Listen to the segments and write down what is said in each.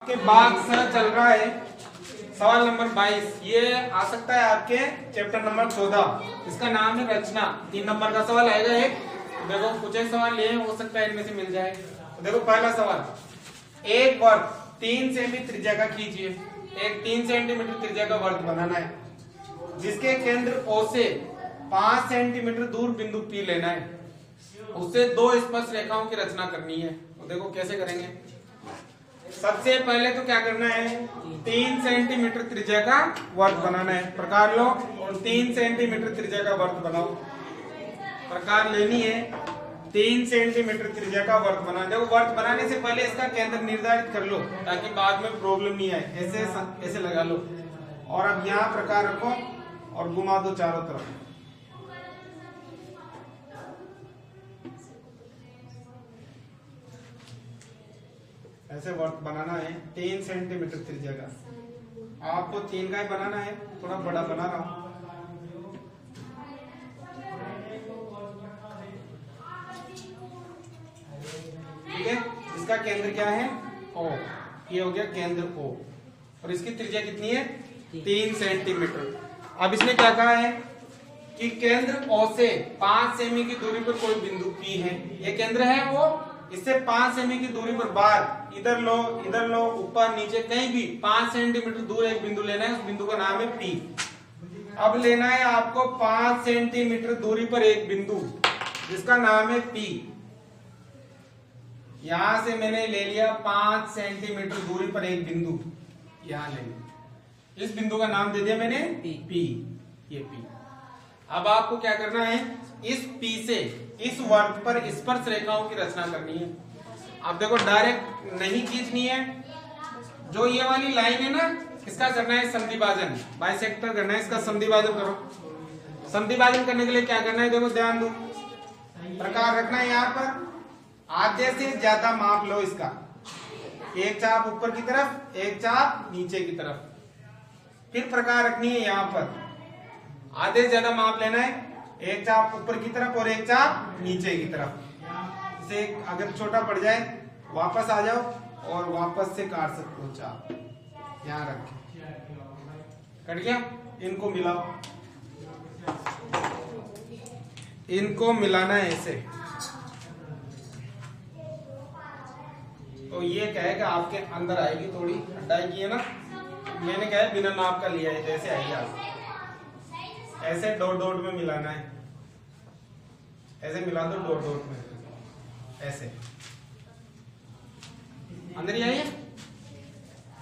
के बाद सर चल रहा है सवाल नंबर 22। ये आ सकता है आपके चैप्टर नंबर 14। इसका नाम है रचना। 3 नंबर का सवाल आएगा एक। देखो कुछ एक सवाल ये हो सकता है इनमें से मिल जाए। देखो पहला सवाल, एक वर्ग 3 सेमी त्रिज्या का खींचिए। एक 3 सेंटीमीटर त्रिज्या का वर्ग बनाना है जिसके केंद्र O से 5 सेंटीमीटर दूर बिंदु P लेना है। उससे 2 स्पर्श रेखाओं की रचना करनी है। तो देखो कैसे करेंगे। सबसे पहले तो क्या करना है, 3 सेंटीमीटर त्रिज्या का वर्ग बनाना है। प्रकार लो और 3 सेंटीमीटर त्रिज्या का वर्ग बनाओ। प्रकार लेनी है, 3 सेंटीमीटर त्रिज्या का वर्ग बनाना। देखो वर्ग बनाने से पहले इसका केंद्र निर्धारित कर लो ताकि बाद में प्रॉब्लम नहीं आए। ऐसे लगा लो और अब यहाँ प्रकार रखो और घुमा दो चारों तरफ। ऐसे वर्ग बनाना है 3 सेंटीमीटर त्रिज्या का। आपको 3 का ही बनाना है, थोड़ा बड़ा बना रहा हूं। ठीक है, इसका केंद्र क्या है O। ये हो गया केंद्र O और इसकी त्रिज्या कितनी है 3 सेंटीमीटर। अब इसने क्या कहा है कि केंद्र O से 5 सेमी की दूरी पर कोई बिंदु P है। ये केंद्र है वो, इससे 5 सेमी की दूरी पर बाहर इधर लो ऊपर नीचे कहीं भी 5 सेंटीमीटर दूर एक बिंदु लेना है। उस बिंदु का नाम है P। अब लेना है आपको 5 सेंटीमीटर दूरी पर एक बिंदु जिसका नाम है P। यहां से मैंने ले लिया 5 सेंटीमीटर दूरी पर एक बिंदु, यहां ले लिया। इस बिंदु का नाम दे दिया मैंने P। ये P। अब आपको क्या करना है, इस P से इस वर्ग पर स्पर्श रेखाओं की रचना करनी है। अब देखो डायरेक्ट नहीं खींचनी है। जो ये वाली लाइन है ना, इसका करना है संधिभाजन, बाइसेक्टर करना है। इसका संधिभाजन करो। संधिभाजन करने के लिए क्या करना है, देखो ध्यान दो। प्रकार रखना है यहाँ पर, आधे से ज्यादा माप लो इसका। एक चाप ऊपर की तरफ, एक चाप नीचे की तरफ। फिर प्रकार रखनी है यहाँ पर, आधे से ज्यादा माप लेना है। एक चाप ऊपर की तरफ और एक चाप नीचे की तरफ। इसे अगर छोटा पड़ जाए वापस आ जाओ और वापस से काट सकते हो चाप। यहाँ रख के कट गया। इनको मिलाओ, इनको मिलाना है ऐसे। तो ये कहेगा आपके अंदर आएगी, थोड़ी हटाई की है ना। मैंने कहा बिना नाप का लिया है, जैसे आएगी आप ऐसे डॉट डॉट में मिलाना है। ऐसे मिला दो डॉट डॉट में, ऐसे अंदर ही आइए।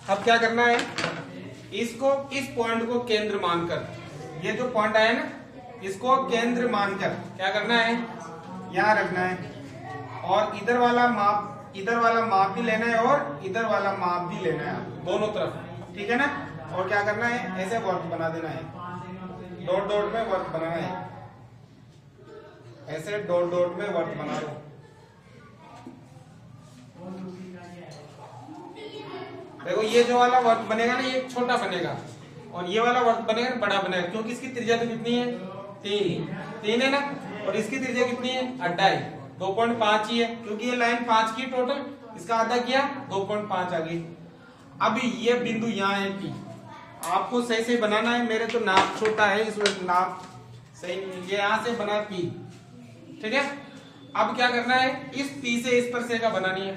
अब क्या करना है, इसको इस पॉइंट को केंद्र मानकर, ये जो पॉइंट आया ना, इसको केंद्र मानकर क्या करना है, यहां रखना है। और इधर वाला माप भी लेना है और इधर वाला माप भी लेना है, दोनों तरफ। ठीक है ना। और क्या करना है, ऐसे वर्ग बना देना है। डॉट डॉट में वर्ग बनाना है, ऐसे डॉट डॉट में वर्ग बना लो। देखो ये जो वाला वर्ग बनेगा ना, ये छोटा बनेगा और ये वाला वर्ग बनेगा ना, बड़ा बनेगा। क्योंकि इसकी त्रिज्या तो कितनी है 3 है ना, और इसकी त्रिज्या कितनी है 2.5, 2.5 ही है। क्योंकि ये लाइन 5 की टोटल, इसका आधा किया 2.5 आ गई। अभी ये बिंदु यहाँ है P। आपको सही से बनाना है। मेरे तो नाप छोटा है, इस वजह नाप सही नहीं। ये यहां से बना P। ठीक है। अब क्या करना है, इस P से स्पर्श रेखा बनानी है।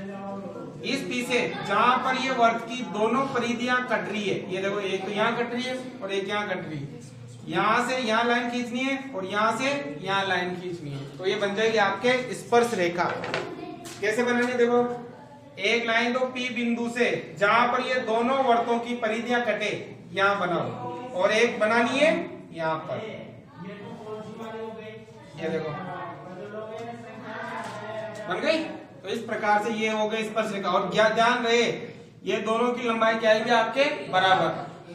इस P से जहां पर ये वर्ग की दोनों परिधियां कट रही है, ये देखो एक तो यहाँ कट रही है और एक यहाँ कट रही है। यहां से यहाँ लाइन खींचनी है और यहां से यहाँ लाइन खींचनी है। तो ये बन जाएगी आपके स्पर्श रेखा। कैसे बनानी है, देखो एक लाइन दो P बिंदु से जहां पर ये दोनों वर्तों की परिधियां कटे, यहाँ बनाओ। और एक बनानी है यहाँ पर, ये देखो बन गई। तो इस प्रकार से ये हो गई स्पर्श रेखा। और ध्यान रहे, ये दोनों की लंबाई क्या आएगी आपके बराबर।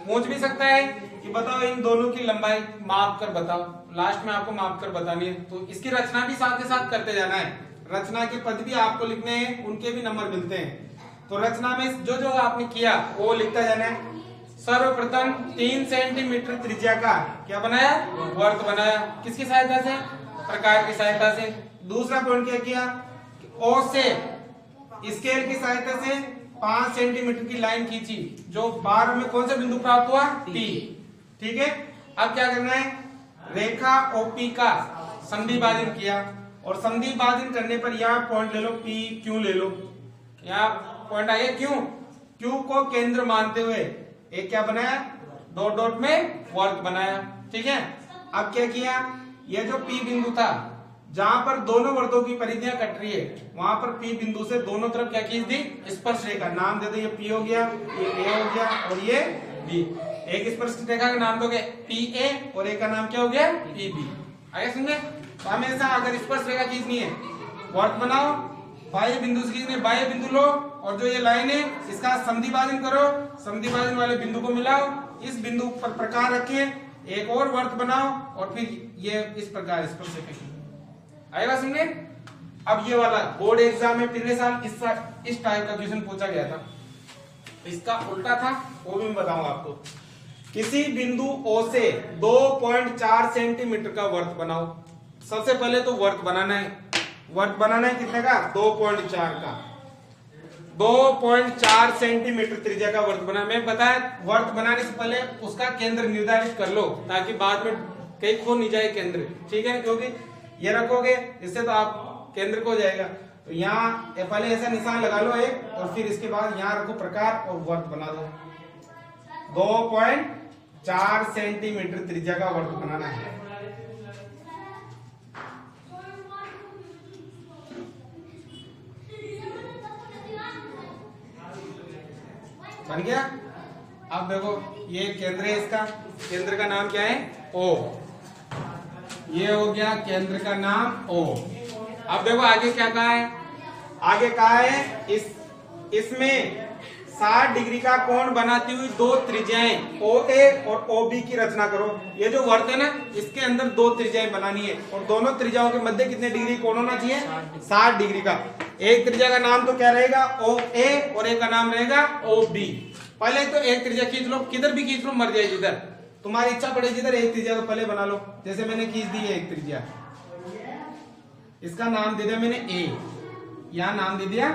पूछ भी सकता है कि बताओ इन दोनों की लंबाई माप कर बताओ। लास्ट में आपको माप कर बतानी है। तो इसकी रचना भी साथ के साथ करते जाना है। रचना के पद भी आपको लिखने हैं, उनके भी नंबर मिलते हैं। तो रचना में जो जो आपने किया वो लिखता जाना है। सर्वप्रथम 3 सेंटीमीटर त्रिज्या का क्या बनाया, वर्ग बनाया। किसकी सहायता से, प्रकार की सहायता से। दूसरा पॉइंट क्या किया, O से स्केल की सहायता से 5 सेंटीमीटर की लाइन खींची, जो बार में कौन सा बिंदु प्राप्त हुआ? P। ठीक है, अब क्या करना है, रेखा OP का संधि भाजन किया, और संधि भाजन करने पर यहाँ पॉइंट ले लो, P Q ले लो, यहाँ पॉइंट आया Q, Q को केंद्र मानते हुए एक क्या बनाया, डॉट डॉट में वर्ग बनाया। ठीक है, अब क्या किया, ये जो P बिंदु था जहां पर दोनों वर्तों की परिधियां कट रही है, वहां पर P बिंदु से दोनों तरफ क्या खींच दी, स्पर्श रेखा, नाम दे दो, ये P हो गया, ये A हो गया और ये B। एक स्पर्श रेखा का नाम दोगे PA और एक का नाम क्या हो गया, PB। आगे समझे? तो हमेशा अगर स्पर्श रेखा खींचनी है, वर्त बनाओ, बाह्य बिंदु से खींचने, बाह्य बिंदु लो और जो ये लाइन है इसका संधि भाजन करो, संधि भाजन वाले बिंदु को मिलाओ, इस बिंदु पर प्रकार रखिए, एक और वर्त बनाओ और फिर ये इस प्रकार स्पर्श रेखा आएगा। समझे? अब ये वाला बोर्ड एग्जाम में पिछले साल इस टाइप का क्वेश्चन पूछा गया था, इसका उल्टा था, वो भी मैं बताऊंगा आपको। किसी बिंदु O से 2.4 सेंटीमीटर का वर्त बनाओ। सबसे पहले तो वर्त बनाना है, वर्त बनाना है कितने का, 2.4 का, 2.4 सेंटीमीटर त्रिज्या का वर्त बना। मैं बताया वर्त बनाने से पहले उसका केंद्र निर्धारित कर लो, ताकि बाद में कहीं खो नहीं जाए केंद्र। ठीक है, क्योंकि ये रखोगे इससे तो आप केंद्र को जाएगा, तो यहाँ पहले ऐसा निशान लगा लो एक, और फिर इसके बाद यहाँ रखो प्रकार और वर्त बना दो। 2.4 सेंटीमीटर त्रिज्या का वर्त बनाना है। बन गया? अब देखो ये केंद्र है, इसका केंद्र का नाम क्या है, O। ये हो गया केंद्र का नाम O। अब देखो आगे क्या कहा है, आगे कहा है इसमें 60 डिग्री का कोण बनाती हुई दो त्रिज्याएं OA और OB की रचना करो। ये जो वर्त है ना, इसके अंदर दो त्रिज्याएं बनानी है और दोनों त्रिज्याओं के मध्य कितने डिग्री कोण होना चाहिए, 60 डिग्री का। एक त्रिज्या का नाम तो क्या रहेगा, OA और एक का नाम रहेगा OB। पहले तो एक त्रिज्या खींच लो, किधर भी खींच लो, मर जाए जिधर तुम्हारी इच्छा पड़े, जिधर एक त्रिज्या तो पहले बना लो। जैसे मैंने खींच दी है एक त्रिज्या, इसका नाम दे दिया मैंने A, यहाँ नाम दे दिया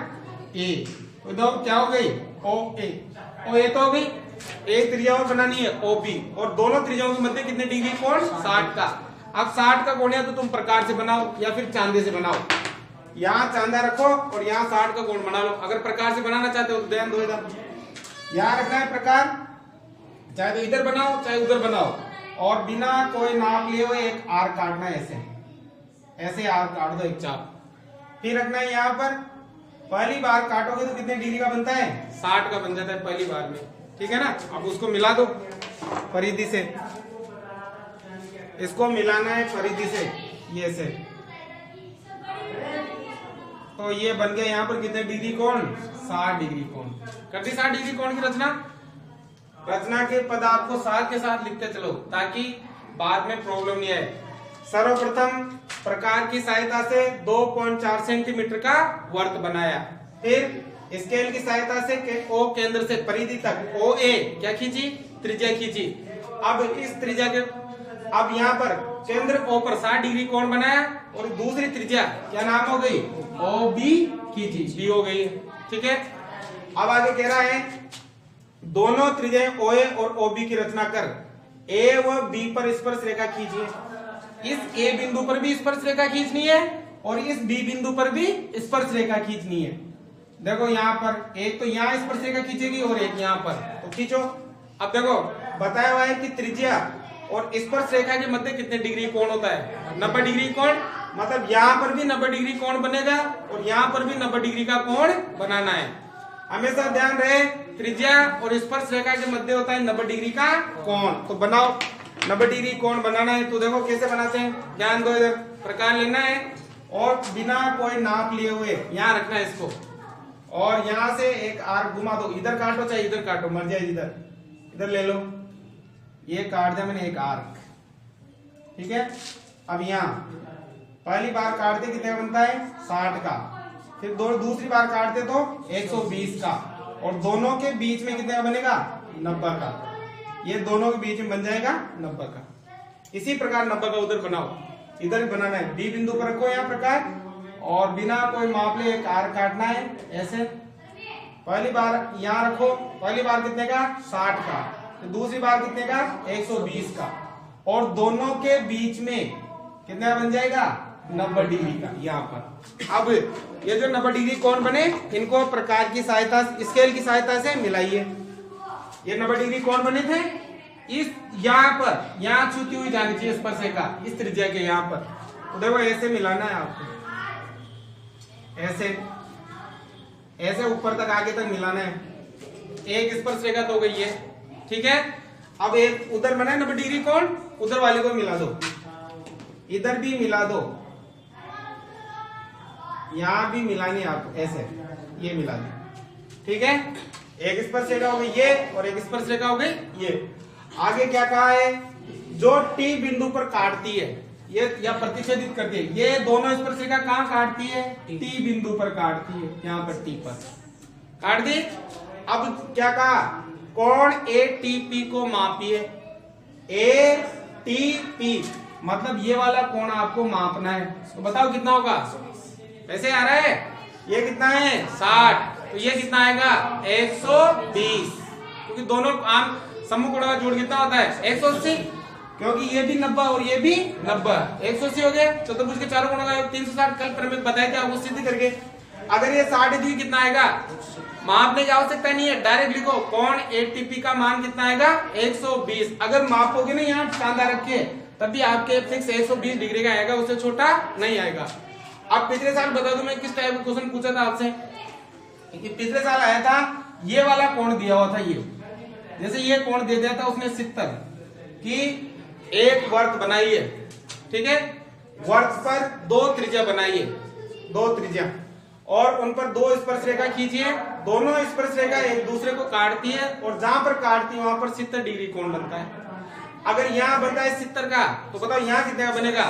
A, तो दो क्या हो गई, OA। OA तो हो गई, एक त्रिज्या और बनानी है OB, और दोनों त्रिज्याओं के मध्य कितने डिग्री कोण, 60 का। अब 60 का कोण या तो तुम प्रकार से बनाओ या फिर चांदे से बनाओ, यहाँ चांदा रखो और यहाँ 60 का कोण बना लो। अगर प्रकार से बनाना चाहते हो तो ध्यान दो, इधर यहाँ रखना है प्रकार, चाहे तो इधर बनाओ चाहे उधर बनाओ, और बिना कोई नाप लिए हुए एक आर काटना है, ऐसे ऐसे आर काट दो एक चाप। फिर रखना है यहाँ पर, पहली बार काटोगे तो कितने डिग्री का बनता है, 60 का बन जाता है पहली बार में। ठीक है ना, अब उसको मिला दो परिधि से, इसको मिलाना है परिधि से, ये से, तो ये बन गया यहाँ पर कितने डिग्री कोण, 60 डिग्री कोण। कर दी 60 डिग्री कोण की रचना। रचना के पद आपको साथ के साथ लिखते चलो ताकि बाद में प्रॉब्लम नहीं आए। सर्वप्रथम प्रकार की सहायता से 2.4 सेंटीमीटर का वर्त बनाया, फिर स्केल की सहायता से O केंद्र से परिधि तक OA क्या खींची, त्रिज्या खींची। अब इस त्रिज्या के, अब यहाँ पर केंद्र O पर 60 डिग्री कोण बनाया और दूसरी त्रिज्या क्या नाम हो गई, OB खींची, B हो गई। ठीक है, अब आगे कह रहा है दोनों त्रिज्याएं OA और OB की रचना कर A व B पर स्पर्श रेखा खींचिए। इस A बिंदु पर भी स्पर्श रेखा खींचनी है और इस B बिंदु पर भी स्पर्श रेखा खींचनी है। देखो यहाँ पर एक तो यहाँ स्पर्श रेखा खींचेगी और एक यहाँ पर, तो खींचो। अब देखो बताया हुआ है कि त्रिज्या और स्पर्श रेखा के मध्य कितने डिग्री कोण होता है, 90 डिग्री कोण। मतलब यहाँ पर भी 90 डिग्री कोण बनेगा और यहाँ पर भी 90 डिग्री का कोण बनाना है। हमेशा ध्यान रहे त्रिज्या और स्पर्श रेखा के मध्य होता है 90 डिग्री का कोण, तो बनाओ 90 डिग्री कोण बनाना है। तो देखो कैसे बनाते हैं, ध्यान दो, इधर प्रकार लेना है और बिना कोई नाप लिए हुए यहाँ रखना है इसको, और यहाँ से एक आर्क घुमा दो, इधर काटो चाहे इधर काटो, मर जाए जिधर, इधर ले लो, ये काट दिया मैंने एक आर्क। ठीक है, अब यहाँ पहली बार काटते कितने का बनता है, 60 का, फिर दूसरी बार काटते तो 120 का, और दोनों के बीच में कितने का बनेगा, 90 का। ये दोनों के बीच में बन जाएगा 90 का। इसी प्रकार 90 का उधर बनाओ, इधर भी बनाना है। B बिंदु पर रखो यहाँ प्रकार और बिना कोई माप ले एक आर्क काटना है ऐसे, पहली बार यहाँ रखो, पहली बार कितने का 60 का, तो दूसरी बार कितने का 120 का, और दोनों के बीच में कितना बन जाएगा 90 डिग्री का। यहाँ पर अब ये जो 90 डिग्री कोण बने, इनको प्रकार की सहायता, स्केल की सहायता से मिलाइए। ये 90 डिग्री कोण बने थे, इस यहाँ पर, यहाँ छूती हुई जानी चाहिए स्पर्शिका इस त्रिज्या के यहाँ पर, तो देखो ऐसे मिलाना है आपको, ऐसे ऐसे ऊपर तक आगे तक मिलाना है। एक स्पर्शिका तो हो गई है, ठीक है। अब एक उधर बना है 90 डिग्री कोण, उधर वाले को मिला दो, इधर भी मिला दो, यहां भी मिलानी है आपको, ऐसे ये मिला दो, ठीक है। एक स्पर्शिका हो गई ये, और एक स्पर्शिका हो गई ये। आगे क्या कहा है, जो टी बिंदु पर काटती है ये या प्रतिच्छेदित करती है, ये दोनों स्पर्शिका कहाँ काटती है, टी बिंदु पर काटती है, यहाँ पर टी पर काट दी। अब क्या कहा, कोण ATP को मापिए, ATP मतलब ये वाला कोण आपको मापना है, तो बताओ कितना होगा, कैसे आ रहा है, ये कितना है 60, तो ये कितना आएगा 120, क्योंकि दोनों आम समूह कोणों का जोड़ कितना होता है 180, क्योंकि ये भी 90 और ये भी 90, 180 हो गए। चतुर्भुज के चारों कोणों का योग 360, कल परिमित बताए थे आपको सिद्ध करके। अगर ये 60 डिग्री कितना आएगा, मापने की आवश्यकता नहीं है, डायरेक्ट लिखो, कोण ATP का मान कितना आएगा 120। अगर मापोगे ना यहाँ चांदा रख के, तब भी आपके फिक्स 120 डिग्री का आएगा, उससे छोटा नहीं आएगा। अब पिछले साल बता दूं मैं किस टाइप का क्वेश्चन पूछा था आपसे, पिछले साल आया था ये वाला कोण दिया हुआ था, ये जैसे ये कोण दे दिया था उसने 70 की एक वर्त बनाइए, ठीक है, वर्त पर 2 त्रिज्या बनाइए, 2 त्रिज्या, और उन पर 2 स्पर्शरेखा खींचिए, दोनों स्पर्शरेखा एक दूसरे को काटती है, और जहां पर काटती है वहां पर 70 डिग्री कोण बनता है। अगर यहाँ बनता है 70 का, तो बताओ यहाँ कितने का बनेगा,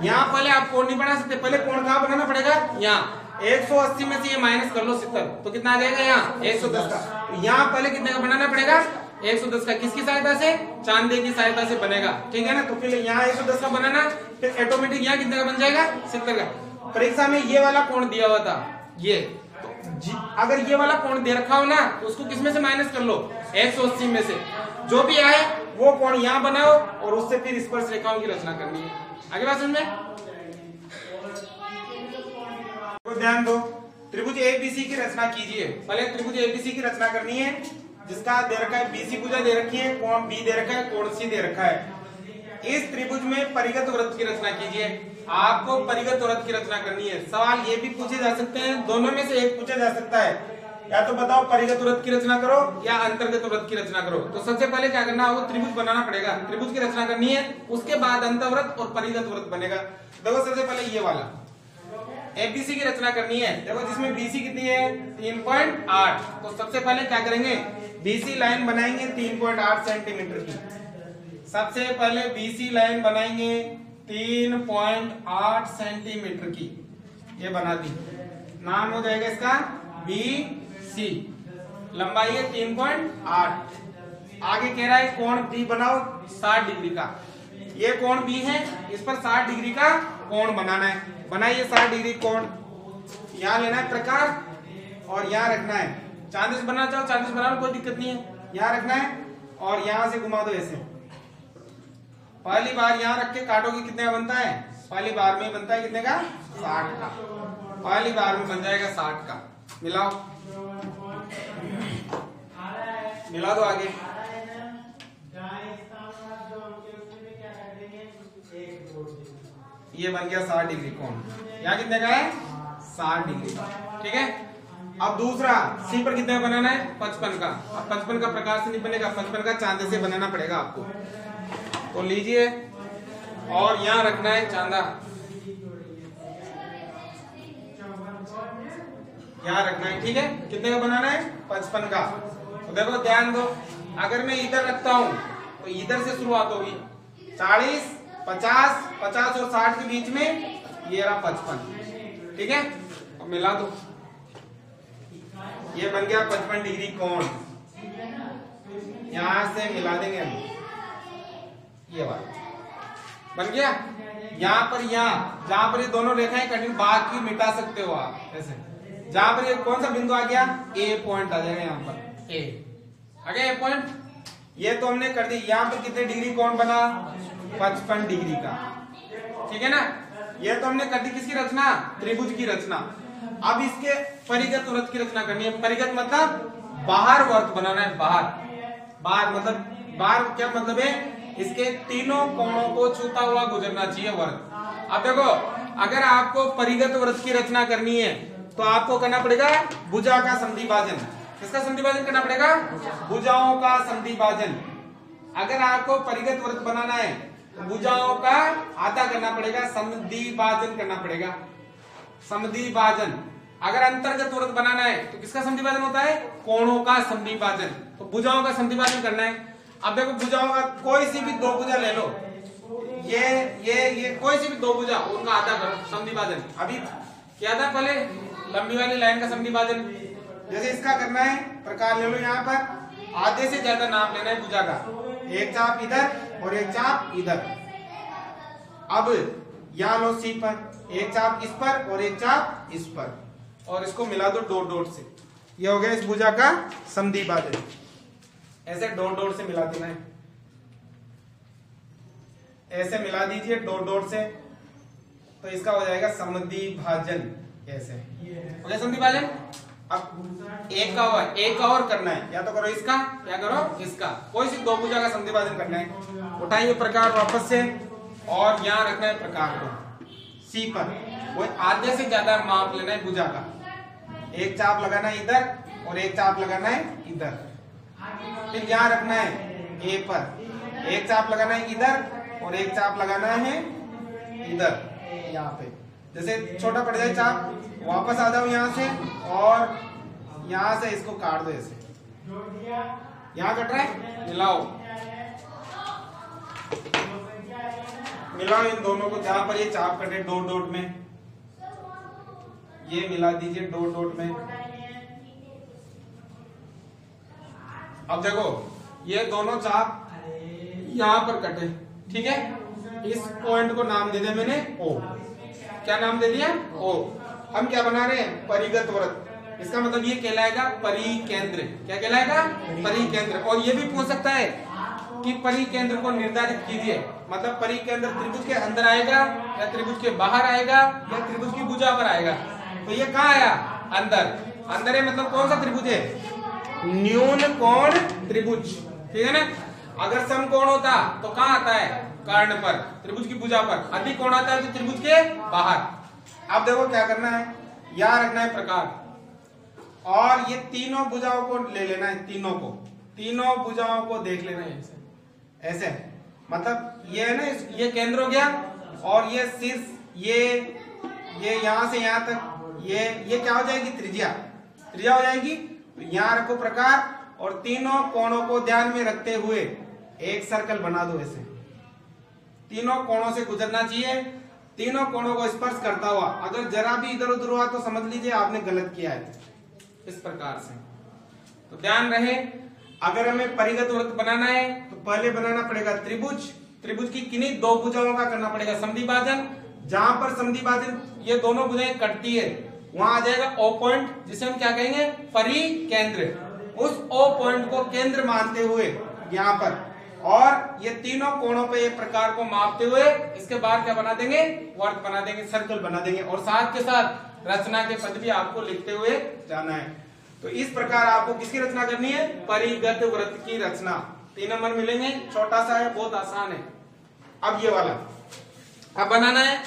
यहाँ पहले आप कोण नहीं बना सकते, पहले कोण कहाँ बनाना पड़ेगा, यहाँ 180 में से ये माइनस कर लो 70, तो कितना आ जाएगा यहाँ 110 का। यहाँ पहले कितने का बनाना पड़ेगा 110 का, किसकी सहायता से, चांदे की सहायता से बनेगा, ठीक है ना। तो फिर यहाँ 110 का बनाना, फिर ऑटोमेटिक यहाँ कितने का बन जाएगा 70 का। परीक्षा में ये वाला कोण दिया हुआ था, ये तो अगर ये वाला कोण दे रखा हो ना, तो उसको किसमें से माइनस कर लो 180 में से, जो भी आए वो कोण यहाँ बनाओ, और उससे फिर स्पर्श रेखाओं की रचना करनी है। आगे बात समझ में, तो ध्यान दो, त्रिभुज ABC की रचना कीजिए। पहले त्रिभुज ABC की रचना करनी है, जिसका दे रखा है BC भुजा दे रखी है, कोण B दे रखा है, कोण C दे रखा है। इस त्रिभुज में परिगत वृत्त की रचना कीजिए। आपको परिगत वृत्त की रचना करनी है। सवाल ये भी पूछे जा सकते हैं, दोनों में से एक पूछा जा सकता है, या तो बताओ परिगत वृत्त की रचना करो या अंतर्गत वृत्त की रचना करो। तो सबसे पहले क्या करना होगा, त्रिभुज बनाना पड़ेगा, त्रिभुज की रचना करनी है, उसके बाद अंतर्वृत्त और परिगत वृत्त बनेगा। देखो सबसे पहले ये वाला ABC की रचना करनी है, देखो जिसमें BC कितनी है 3.8, तो सबसे पहले क्या करेंगे, BC लाइन बनाएंगे 3.8 सेंटीमीटर की। सबसे पहले BC लाइन बनाएंगे 3.8 सेंटीमीटर की, ये बना दी, नाम हो जाएगा इसका BC, लंबाई है 3.8। आगे कह रहा है कोण B बनाओ 60 डिग्री का, ये कोण B है, इस पर 60 डिग्री का कोण बनाना है। बनाइए 60 डिग्री कोण, यहाँ लेना है प्रकार और यहाँ रखना है, चांदी से बनाना चाहो चांदी से बना लो, कोई दिक्कत नहीं है, यहाँ रखना है और यहाँ से घुमा दो ऐसे। पहली बार यहाँ रख के काटोगे कितने का बनता है, पहली बार में बनता है कितने का 60 का, पहली बार में बन जाएगा 60 का। मिलाओ, मिला दो आगे, ये बन गया 60 डिग्री कोण। यहाँ कितने का है 60 डिग्री का, ठीक है। अब दूसरा C पर कितने का बनाना है 55 का। अब 55 का प्रकार से नहीं बनेगा, 55 का चांदे से बनाना पड़ेगा आपको, तो लीजिए और यहाँ रखना है चांदा, यहाँ रखना है, ठीक है। कितने का बनाना है 55 का। तो देखो ध्यान दो, अगर मैं इधर रखता हूं तो इधर से शुरुआत होगी 40, 50, 50 और 60 के बीच में ये रहा 55, ठीक है। अब मिला दो, ये बन गया 55 डिग्री कोण। यहां से मिला देंगे हम, ये वाला बन गया। यहाँ पर यहाँ जहां पर ये दोनों रेखाएं कठिन, बाकी मिटा सकते हो आप ऐसे, जहां पर ये कौन सा बिंदु आ गया, ए पॉइंट आ जाएगा यहाँ पर, ए आ गया ए पॉइंट। ये तो हमने कर दी। यहाँ पर कितने डिग्री कोण बना, 55 डिग्री का, ठीक है ना। ये तो हमने कर दी किसकी रचना, त्रिभुज की रचना। अब इसके परिगत वृत्त की रचना करनी है। परिगत मतलब बाहर वर्त बनाना है, बाहर मतलब बाहर क्या मतलब है, इसके तीनों कोणों को छूता हुआ गुजरना चाहिए वर्त। अब देखो, अगर आपको परिगत वृत्त की रचना करनी है तो आपको करना पड़ेगा भुजा का संधिभाजन। किसका संधिभाजन करना पड़ेगा, भुजाओं का संधिभाजन। अगर आपको परिगत वृत्त बनाना है तो भुजाओं का आधा करना पड़ेगा, संधिभाजन करना पड़ेगा, संधिभाजन। अगर अंतर्गत वृत्त बनाना है तो किसका संधिभाजन होता है, कोणों का संधिभाजन। तो भुजाओं का संधिभाजन करना है। अब देखो, भुजाओं का कोई सी भी दो भुजा ले लो, ये कोई सी भी दो भुजा, उनका आधा करो संधिभाजन। अभी क्या था पहले, लंबी वाली लाइन का संधिभाजन। जैसे इसका करना है, प्रकार ले लो, यहाँ पर आधे से ज्यादा नाप लेना है भुजा का, एक चाप इधर और एक चाप इधर। अब यहाँ लो सी पर, एक चाप इस पर और एक चाप इस पर, और इसको मिला दो डॉट डॉट से। ये हो गया इस भुजा का संधिभाजन। ऐसे डॉट डॉट से मिला देना है, ऐसे मिला दीजिए डॉट डॉट से, तो इसका हो जाएगा संधिभाजन। ऐसे हो गया संधिभाजन। अब एक का हुआ, एक का और करना है, या तो करो इसका या करो इसका, कोई सी दो भुजा का संधिभाजन करना है। उठाइए प्रकार वापस से, और यहाँ रखना है प्रकार को सी पर। वो आधे से ज्यादा माप लेना है भुजा का, एक चाप लगाना है इधर और एक चाप लगाना है इधर। फिर यहाँ रखना है ए पर, एक चाप लगाना है इधर और एक चाप लगाना है इधर, यहाँ पे। जैसे छोटा पड़ जाए चाप, वापस आ जाओ यहाँ से और यहाँ से इसको काट दो ऐसे। यहाँ कट रहा है, मिलाओ मिलाओ इन दोनों को, जहां पर ये चाप कटे डॉट डॉट में, ये मिला दीजिए डॉट डॉट में। अब देखो, ये दोनों चाप यहां पर कटे, ठीक है। इस पॉइंट को नाम दे दिया मैंने ओ। क्या नाम दे दिया, ओ। हम क्या बना रहे हैं, परिगत वृत्त। इसका मतलब ये कहलाएगा परिकेंद्र। क्या कहलाएगा, परिकेंद्र। और ये भी पूछ सकता है कि परिकेंद्र को निर्धारित कीजिए, मतलब परिकेंद्र त्रिभुज के अंदर आएगा या त्रिभुज के बाहर आएगा या त्रिभुज की भुजा पर आएगा। तो ये कहाँ आया, अंदर। अंदर है मतलब कौन सा त्रिभुज है, न्यून कोण त्रिभुज, ठीक है ना। अगर समकोण होता तो कहाँ आता है, कर्ण पर, त्रिभुज की भुजा पर। अधिक कोण आता है तो त्रिभुज के बाहर। अब देखो क्या करना है, यहाँ रखना है प्रकार, और ये तीनों भुजाओं को ले लेना है, तीनों भुजाओं को देख लेना है ऐसे। मतलब ये है ना, ये केंद्र हो गया, और ये शीर्ष, ये यहां से यहां तक, ये क्या हो जाएगी, त्रिज्या हो जाएगी। तो यहाँ रखो प्रकार, और तीनों कोणों को ध्यान में रखते हुए एक सर्कल बना दो ऐसे। तीनों कोणों से गुजरना चाहिए, तीनों कोणों को स्पर्श करता हुआ। अगर जरा भी इधर उधर हुआ तो समझ लीजिए आपने गलत किया है, इस प्रकार से। तो ध्यान रहे, अगर हमें परिगत वृत्त बनाना है तो पहले बनाना पड़ेगा त्रिभुज की किन्हीं दो भुजाओं का करना पड़ेगा संधिभाजन। जहां पर संधिभाजन ये दोनों भुजाएं कटती है, वहां आ जाएगा ओ पॉइंट, जिसे हम क्या कहेंगे, परिकेंद्र। उस ओ पॉइंट को केंद्र मानते हुए यहाँ पर, और ये तीनों कोणों पे ये प्रकार को मापते हुए इसके बाद क्या बना देंगे, वर्त बना देंगे, सर्कल बना देंगे। और साथ के साथ रचना के पद भी आपको लिखते हुए जाना है। तो इस प्रकार आपको किसकी रचना करनी है, परिगत वृत्त की रचना। 3 नंबर मिलेंगे, छोटा सा है, बहुत आसान है। अब ये वाला अब बनाना है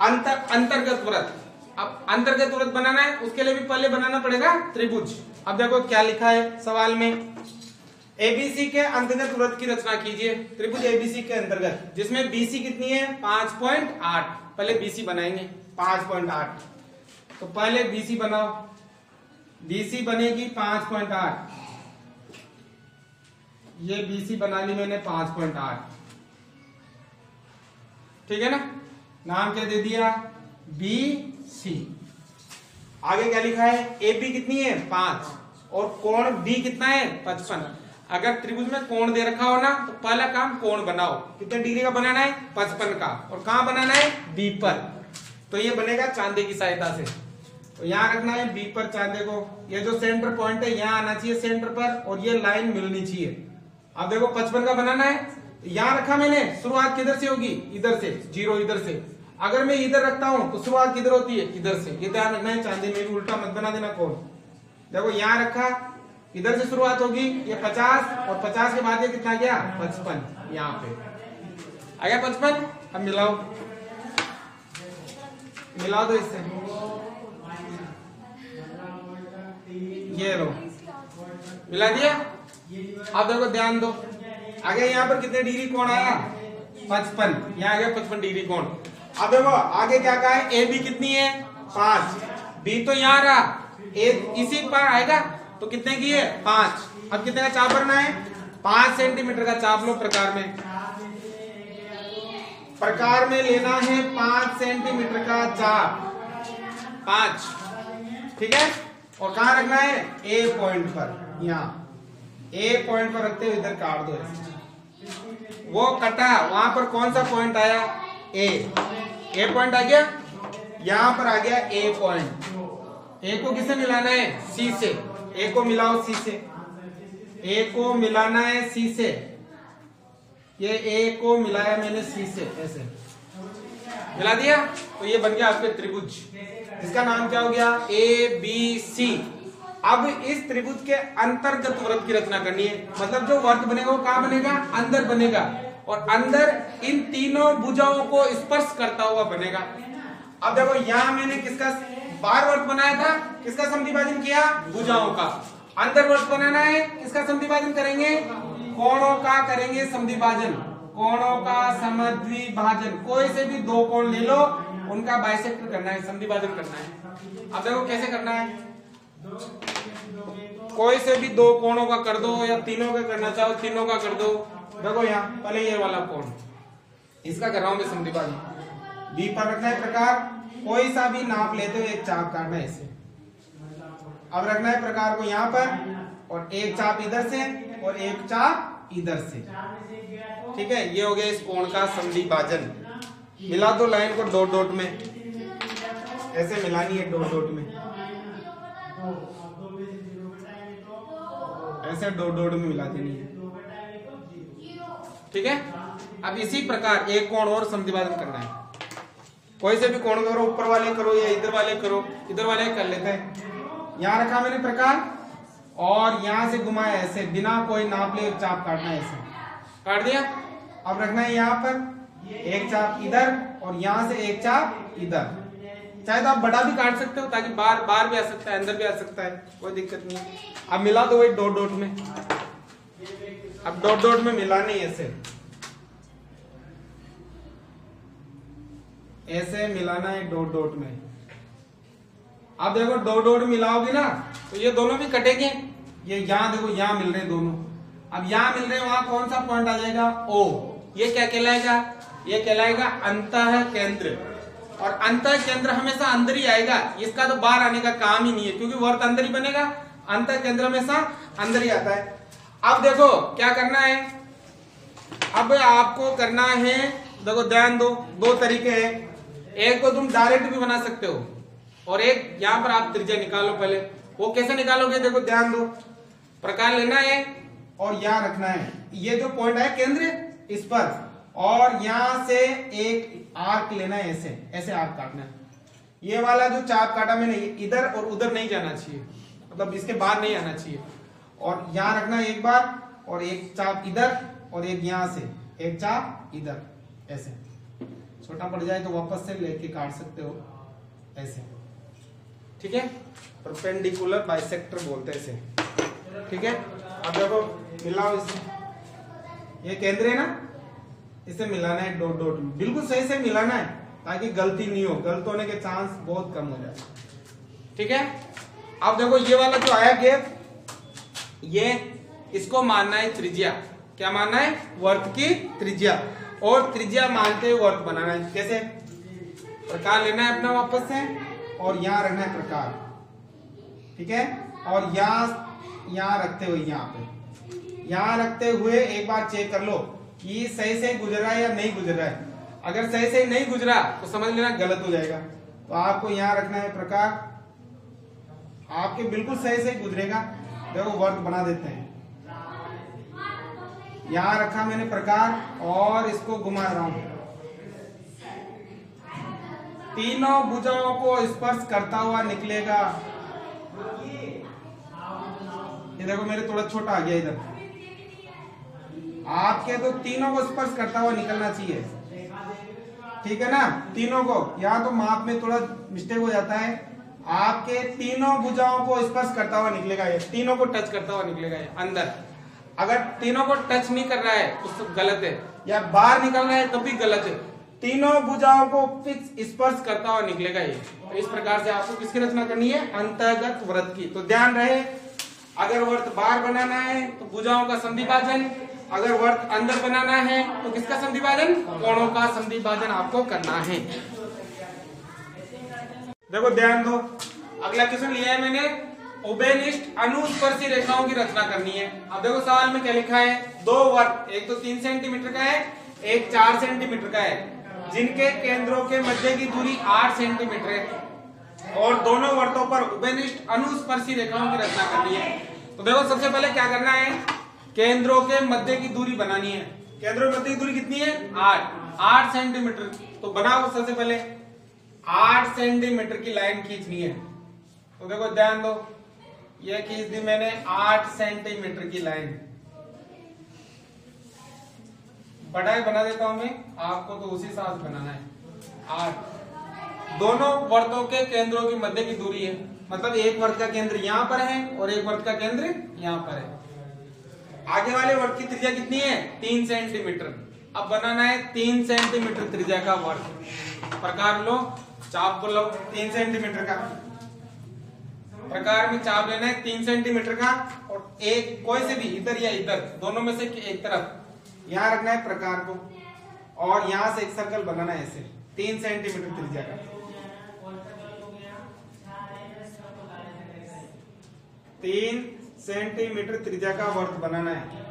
अंतर्गत वृत्त। अब अंतर्गत वृत्त बनाना है, उसके लिए भी पहले बनाना पड़ेगा त्रिभुज। अब देखो क्या लिखा है सवाल में, एबीसी के अंतर्गत वृत्त की रचना कीजिए। त्रिभुज एबीसी के अंतर्गत, जिसमें बीसी कितनी है, 5.8। पहले बीसी बनाएंगे 5.8। तो पहले बीसी बनाओ, बीसी बनेगी 5.8। ये बीसी बना ली मैंने 5.8, ठीक है ना। नाम क्या दे दिया, बीसी। आगे क्या लिखा है, एबी कितनी है 5, और कोण बी कितना है 55। अगर त्रिभुज में कोण दे रखा हो ना, तो पहला काम कोण बनाओ। कितने डिग्री का बनाना है, 55 का। और कहां बनाना है, बी पर। तो ये बनेगा चांदी की सहायता से। तो यहाँ रखना है बी पर चार्ज। देखो ये जो सेंटर पॉइंट है यहाँ आना चाहिए सेंटर पर, और ये लाइन मिलनी चाहिए। अब देखो 55 का बनाना है, यहाँ रखा मैंने, शुरुआत किधर से होगी, इधर से, 0 इधर से। अगर मैं इधर रखता हूं तो शुरुआत किधर होती है, इधर से। ये ध्यान रखना है, चांदी में भी उल्टा मत बना देना कौन। देखो यहाँ रखा, इधर से शुरुआत होगी, ये 50, और 50 के बाद ये कितना गया, 55। यहाँ पे आ गया 55। अब मिलाओ दो इससे, ये लो मिला दिया। अब देखो ध्यान दो, आगे यहाँ पर कितने डिग्री कोण आया, 55। यहाँ आ गया 55 डिग्री कोण। अब देखो आगे क्या कहा है, ए बी कितनी है, 5। बी तो यहाँ रहा, ए इसी पर आएगा तो कितने की है, 5। अब कितने का चाप भरना है, 5 सेंटीमीटर का चाप लो। प्रकार में लेना है 5 सेंटीमीटर का चाप, 5। ठीक है, और कहाँ रखना है, ए पॉइंट पर। यहाँ ए पॉइंट पर रखते हुए इधर काट दो ऐसे। वो कटा, वहां पर कौन सा पॉइंट आया, ए पॉइंट आ गया, यहां पर आ गया ए पॉइंट। ए को किससे मिलाना है, सी से। ए को मिलाओ सी से, ए को मिलाना है सी से। ये ए को मिलाया मैंने सी से, ऐसे मिला दिया तो ये बन गया आपके त्रिभुज। इसका नाम क्या हो गया, ए बी सी। अब इस त्रिभुज के अंतर्गत व्रत की रचना करनी है, मतलब जो वर्त बनेगा वो कहाँ बनेगा, अंदर बनेगा, और अंदर इन तीनों भुजाओं को स्पर्श करता हुआ बनेगा। अब देखो यहाँ मैंने किसका बार वर्त बनाया था, किसका समद्विभाजन किया, भुजाओं का। अंदर वर्त बनाना है, किसका समद्विभाजन करेंगे, कोणों का करेंगे समद्विभाजन, कोणों का समद्विभाजन। कोई से भी 2 कोण ले लो, उनका बाइसेक्टर करना है, समद्विभाजन करना है। अब देखो कैसे करना है, कोई से भी 2 कोणों का कर दो, या तीनों का करना चाहो तीनों का कर दो। देखो यहाँ पहले ये वाला कोण, इसका कर रहा हूं मैं समद्विभाजन। बी पर रखना है प्रकार, कोई सा भी नाप लेते हुए एक चाप काटना है इसे। अब रखना है प्रकार को यहाँ पर, और एक चाप इधर से और एक चाप इधर से। ठीक है, ये हो गया इस कोण का समद्विभाजन। मिला दो लाइन को डॉट डॉट में, ऐसे मिलानी है डॉट डॉट में, ऐसे डॉट डॉट में मिला देनी है। ठीक है, अब इसी प्रकार एक कोण और समद्विभाजन करना है। कोई से भी कोण करो, ऊपर वाले करो या इधर वाले करो, इधर वाले कर लेते हैं। यहाँ रखा मैंने प्रकार, और यहाँ से घुमाया ऐसे, बिना कोई नाप ले चाप काटना है, ऐसे काट दिया। अब रखना है यहाँ पर एक चाप इधर, और यहाँ से एक चाप इधर। चाहे तो आप बड़ा भी काट सकते हो, ताकि बाहर भी आ सकता है, अंदर भी आ सकता है, कोई दिक्कत नहीं है। अब मिला दो वही डॉट डॉट में। अब डॉट डॉट में मिलानी ऐसे, ऐसे मिलाना है डॉट डॉट में। अब देखो डॉट डॉट मिलाओगे ना तो ये दोनों भी कटेंगे। ये यहाँ देखो, यहाँ मिल रहे हैं दोनों। अब यहाँ मिल रहे हैं, वहां कौन सा पॉइंट आ जाएगा, ओ। ये क्या कहलाएगा, ये कहलाएगा अंतः केंद्र। और अंतः केंद्र हमेशा अंदर ही आएगा, इसका तो बाहर आने का काम ही नहीं है, क्योंकि वर्त अंदर ही बनेगा। अंतः केंद्र हमेशा अंदर ही आता है। अब देखो क्या करना है, अब आपको करना है, देखो ध्यान दो, 2 तरीके हैं। एक को तुम डायरेक्ट भी बना सकते हो, और एक यहाँ पर आप त्रिज्या निकालो पहले। वो कैसे निकालोगे, देखो ध्यान दो, प्रकार लेना है और यहाँ रखना है। ये जो पॉइंट है केंद्र, इस पर, और यहाँ से एक आर्क लेना है, ऐसे ऐसे आर्क काटना है। ये वाला जो चाप काटा मैंने, इधर और उधर नहीं जाना चाहिए, मतलब इसके बाहर नहीं आना चाहिए। और यहाँ रखना है एक बार, और एक चाप इधर, और एक यहाँ से एक चाप इधर, ऐसे। छोटा पड़ जाए तो वापस से लेके काट सकते हो, ऐसे। ठीक है, परपेंडिकुलर बाइसेक्टर बोलते हैं इसे। ठीक है, अब देखो मिलाओ इसे, ये केंद्र है ना, इसे मिलाना है डॉट डॉट में, बिल्कुल सही से मिलाना है, ताकि गलती नहीं हो, गलत होने के चांस बहुत कम हो जाए। ठीक है, अब देखो ये वाला जो आया गैप, ये इसको मानना है त्रिज्या। क्या मानना है, वर्त की त्रिज्या। और त्रिज्या मानते हुए वर्त बनाना है। कैसे, प्रकार लेना है अपना वापस से, और यहाँ रखना है प्रकार। ठीक है, और यहाँ रखते हुए, यहाँ रखते हुए एक बार चेक कर लो कि सही से गुजर रहा है या नहीं गुजर रहा है। अगर सही से नहीं गुजरा तो समझ लेना गलत हो जाएगा। तो आपको यहाँ रखना है प्रकार, आपके बिल्कुल सही से गुजरेगा। देखो वर्त बना देते हैं। यहां रखा मैंने प्रकार और इसको घुमा रहा हूं। तीनों भुजाओं को स्पर्श करता हुआ निकलेगा। ये देखो मेरे थोड़ा छोटा आ गया इधर। आपके तो तीनों को स्पर्श करता हुआ निकलना चाहिए, ठीक है ना। तीनों को, यहाँ तो माप में थोड़ा मिस्टेक हो जाता है। आपके तीनों भुजाओं को स्पर्श करता हुआ निकलेगा, ये तीनों को टच करता हुआ निकलेगा ये अंदर। अगर तीनों को टच नहीं कर रहा है तो गलत है, या बाहर निकल रहा है तब भी गलत है। तीनों भुजाओं को फिक्स स्पर्श करता हुआ निकलेगा ये। तो इस प्रकार से आपको किसकी रचना करनी है? अंतर्गत व्रत की। तो ध्यान रहे, अगर वर्त बाहर बनाना है तो भुजाओं का संधिभाजन, अगर वर्त अंदर बनाना है तो किसका संधिभाजन? कोणों का संधिभाजन आपको करना है। देखो ध्यान दो, अगला क्वेश्चन लिया है मैंने, उभयनिष्ठ अनुस्पर्शी रेखाओं की रचना करनी है। अब देखो सवाल में क्या लिखा है, दो वर्त, एक तो 3 सेंटीमीटर का है, एक 4 सेंटीमीटर का है, जिनके केंद्रों के मध्य की दूरी 8 सेंटीमीटर है और दोनों वर्तों पर उभयनिष्ठ अनुस्पर्शी रेखाओं की रचना करनी है। तो देखो सबसे पहले क्या करना है, केंद्रों के मध्य की दूरी बनानी है। केंद्रों के मध्य की दूरी कितनी है? 8 सेंटीमीटर। तो बनाओ सबसे पहले 8 सेंटीमीटर की लाइन खींचनी है। तो देखो ध्यान दो, ये खींच दी मैंने 8 सेंटीमीटर की लाइन। बढ़ाई बना देता हूं मैं, आपको तो उसी साथ बनाना है। 8 दोनों वर्तों के केंद्रों की मध्य की दूरी है, मतलब एक वर्त का केंद्र यहां पर है और एक वर्त का केंद्र यहां पर है। आगे वाले वर्त की त्रिज्या कितनी है? 3 सेंटीमीटर। अब बनाना है 3 सेंटीमीटर त्रिज्या का वर्त। प्रकार लो, चाप को लो 3 सेंटीमीटर का। प्रकार में चाप लेना है 3 सेंटीमीटर का और एक कोई से भी इधर या इधर, दोनों में से एक तरफ यहां रखना है प्रकार को और यहां से एक सर्कल बनाना है ऐसे 3 सेंटीमीटर त्रिज्या का। 3 सेंटीमीटर त्रिज्या का वर्त बनाना है।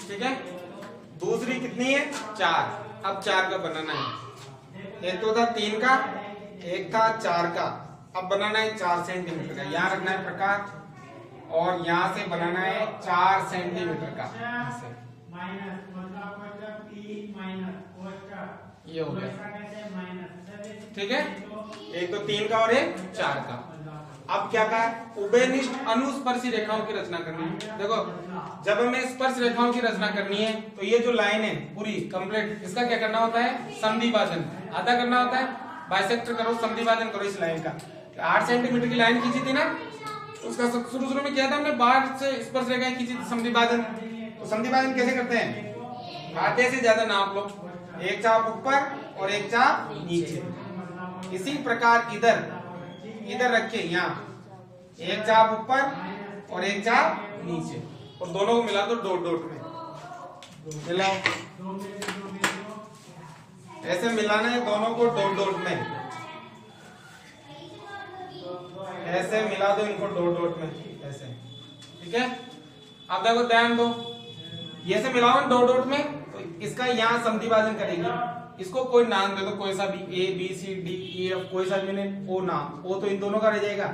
ठीक है, दूसरी कितनी है? 4। अब 4 का बनाना है। एक तो था 3 का, एक था 4 का। अब बनाना है 4 सेंटीमीटर का। यहां रखना है प्रकार और यहां से बनाना है 4 सेंटीमीटर का। ये हो गया, ठीक है। एक तो 3 का और एक 4 का। अब क्या कहा? उभयनिष्ठ अनुस्पर्शी रेखाओं की रचना करनी है। देखो जब हमें स्पर्श रेखाओं की रचना करनी है तो ये जो लाइन है पूरी कंप्लीट, इसका क्या करना होता है? संधिभाजन आधा करना होता है। बाइसेक्टर करो, संधिभाजन करो इस लाइन का। 8 सेंटीमीटर की लाइन खींची थी ना, उसका शुरू में किया था हमने, बाहर से स्पर्श रेखाएं खींची थी, संधिभाजन। तो संधिभाजन कैसे करते हैं? आधे से ज्यादा नाप लो, एक चाप ऊपर और एक चाप नीचे। इसी प्रकार इधर रखिए, यहाँ एक चाप ऊपर और एक चाप नीचे और दोनों को मिला दो डॉट डॉट में मिलाओ। ऐसे मिलाना है दोनों को डॉट डॉट में, ऐसे मिला दो इनको डॉट डॉट में ऐसे, ठीक है। अब देखो ध्यान दो, ये से मिलाओ डॉट डॉट में तो इसका यहाँ संधिभाजन करेंगे। इसको कोई नाम दे दो, कोई सा भी, A B C D E F, कोई सा भी नहीं, O नाम, O तो इन दोनों का रह जाएगा,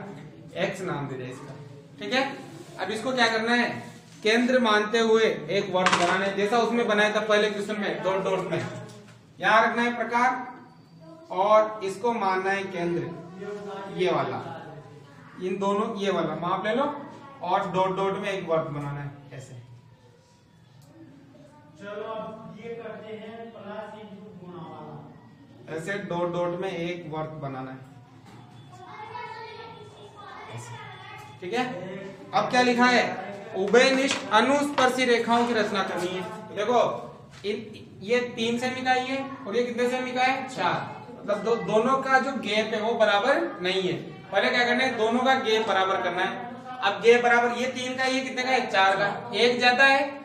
X नाम दे दे इसका, ठीक है। अब इसको क्या करना है? केंद्र मानते हुए एक वर्त बनाना है, जैसा उसमें बनाया था पहले क्वेश्चन में डॉट डॉट में। यहां रखना है प्रकार और इसको मानना है केंद्र, ये वाला, इन दोनों ये वाला माप ले लो और डॉट डॉट में एक वर्त बनाना है ऐसे। चलो अब ये करते हैं प्लस इनटू गुणा वाला, ऐसे डॉट डॉट में एक वर्त बनाना है ऐसे, ठीक है। अब क्या लिखा है? उभयनिष्ठ अनुस्पर्शी रेखाओं की रचना करनी है। तो देखो ये 3 सेमी का ही है और ये कितने सेमी का है? 4। मतलब दोनों का जो गैप है वो बराबर नहीं है। पहले क्या करना है? दोनों का गैप बराबर करना है। अब गैप बराबर, ये 3 का, ये कितने का है? 4 का। एक ज्यादा है,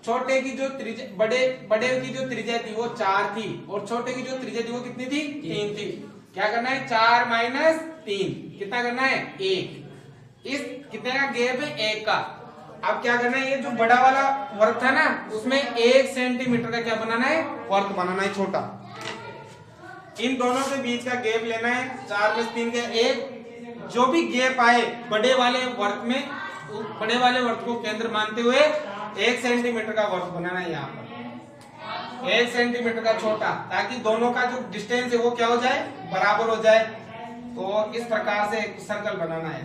छोटे की जो त्रिज्या, बड़े की जो त्रिज्या थी वो 4 थी और छोटे की जो त्रिज्या थी वो कितनी थी? 3 थी। क्या करना है? 4 - 3 कितना करना है? 1। इस कितने का गैप है? 1 का। अब क्या करना है, ये जो बड़ा वाला वर्क था ना उसमें 1 सेंटीमीटर का क्या बनाना है, वर्क बनाना है छोटा। इन दोनों के बीच का गैप लेना है 4 + 3 के 1। जो भी गैप आए बड़े वाले वर्क में, बड़े वाले वर्क को केंद्र मानते हुए 1 सेंटीमीटर का वर्क बनाना है। यहाँ पर 1 सेंटीमीटर का छोटा, ताकि दोनों का जो डिस्टेंस है वो क्या हो जाए, बराबर हो जाए। तो इस प्रकार से एक सर्कल बनाना है,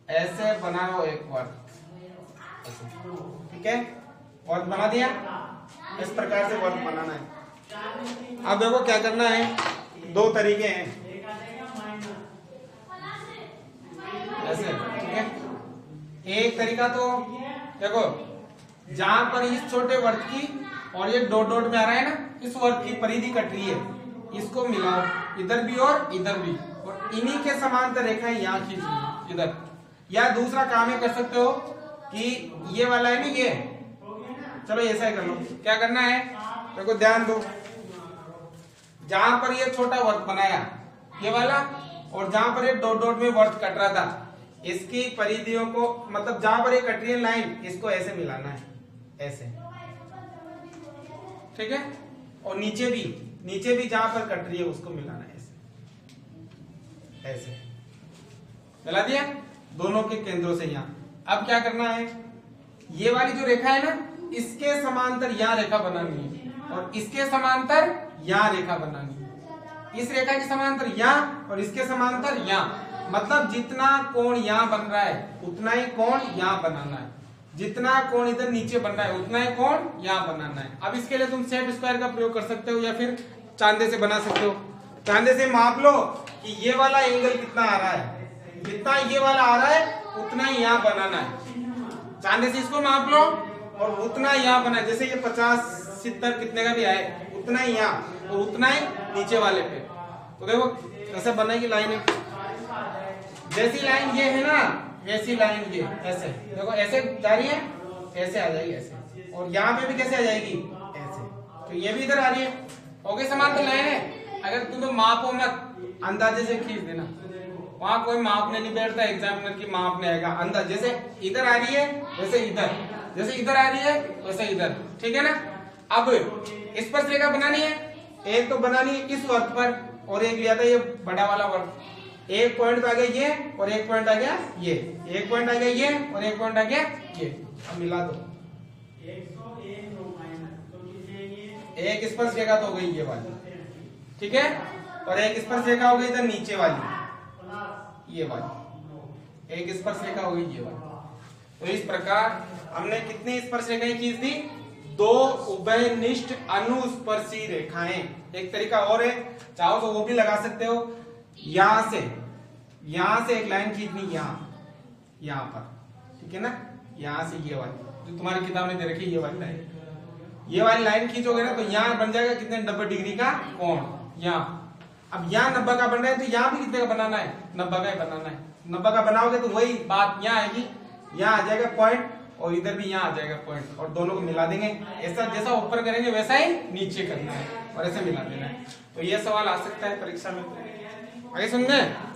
ऐसे बनाओ एक वर्क, ठीक है। वर्क बना दिया, इस प्रकार से वर्क बनाना है। अब देखो क्या करना है, 2 तरीके हैं ऐसे, ठीक है। एक तरीका तो देखो, जहां पर इस छोटे वर्क की और ये डॉट डॉट में आ रहा है ना, इस वर्क की परिधि कट रही है, इसको मिलाओ इधर भी और इधर भी, और इन्हीं के समांतर रेखाएं यहाँ खींच इधर। या दूसरा काम ये कर सकते हो कि ये वाला है ना, ये चलो ऐसा ही कर लो। क्या करना है, देखो ध्यान दो, जहां पर ये छोटा वर्क बनाया ये वाला, और जहां पर ये डॉट डॉट में वर्क कट रहा था, इसकी परिधियों को, मतलब जहां पर ये कट रही है लाइन, इसको ऐसे मिलाना है, ऐसे, ठीक है। और नीचे भी जहां पर कट रही है उसको मिलाना है, ऐसे ऐसे मिला दिया दोनों के केंद्रों से यहाँ। अब क्या करना है, ये वाली जो रेखा है ना, इसके समांतर यहाँ रेखा बनानी है, और इसके समांतर यहाँ रेखा बनानी है। इस रेखा के समांतर यहाँ और इसके समांतर यहाँ, मतलब जितना कोण यहाँ बन रहा है उतना ही कोण यहाँ बनाना है, जितना कोण इधर नीचे बन रहा है उतना ही कोण यहाँ बनाना है। अब इसके लिए तुम सेट स्क्वायर का प्रयोग कर सकते हो, या फिर चांदे से बना सकते हो। चांदे से माप लो कि ये वाला एंगल कितना आ रहा है, जितना ये वाला आ रहा है उतना ही यहाँ बनाना है। चांदे से इसको माप लो और उतना यहाँ बना, जैसे ये 50-70 कितने का भी आए उतना ही यहाँ और उतना ही नीचे वाले पे। तो देखो कैसे बनेगी लाइन, जैसी लाइन ये है ना वैसी लाइन ये ऐसे, देखो ऐसे जा रही है, ऐसे आ जाएगी ऐसे, और यहाँ पे भी कैसे आ जाएगी, ऐसे। तो ये भी इधर आ रही है, ओके, समांतर लाइन है। अगर तुम तो मापो मत, अंदाजे से खींच देना, वहां कोई मापने नहीं बैठता, एग्जामिनर की मापने आएगा अंदाज, जैसे इधर आ रही है वैसे इधर, जैसे इधर आ रही है वैसे इधर, ठीक है ना। अब स्पर्शरेखा बनानी है, एक तो बनानी है इस वर्क पर, और एक लिया था ये बड़ा वाला वर्क, एक पॉइंट आ गया ये और एक पॉइंट आ गया ये, एक पॉइंट आ गया ये और एक पॉइंट आ गया ये। अब मिला दो, एक स्पर्शरेखा तो हो गई ये वाली, ठीक है, और एक स्पर्शरेखा हो गई इधर नीचे वाली, ये वाली एक स्पर्शरेखा हो गई ये वाली। तो इस प्रकार हमने कितनी स्पर्शरेखाएं खींच दी, 2 उभयनिष्ठ अनुस्पर्शी रेखाएं। एक तरीका और है, चाहो तो वो भी लगा सकते हो, यहां से एक लाइन खींचनी, यहाँ पर, ठीक है ना, यहां से ये वाली जो तुम्हारी किताब में दे रखी है, ये वाली लाइन खींचोगे ना तो यहाँ बन जाएगा कितने 90 डिग्री का कोण यहाँ। अब यहाँ 90 का बन रहा है तो यहाँ भी कितने का बनाना है, 90 का ही बनाना है। 90 का बनाओगे तो वही बात यहाँ आएगी, यहाँ आ जाएगा पॉइंट और इधर भी यहाँ आ जाएगा पॉइंट, और दोनों को मिला देंगे। ऐसा जैसा ऊपर करेंगे वैसा ही नीचे करना है और ऐसे मिला देना है। तो ये सवाल आ सकता है परीक्षा में, आगे सुन लें।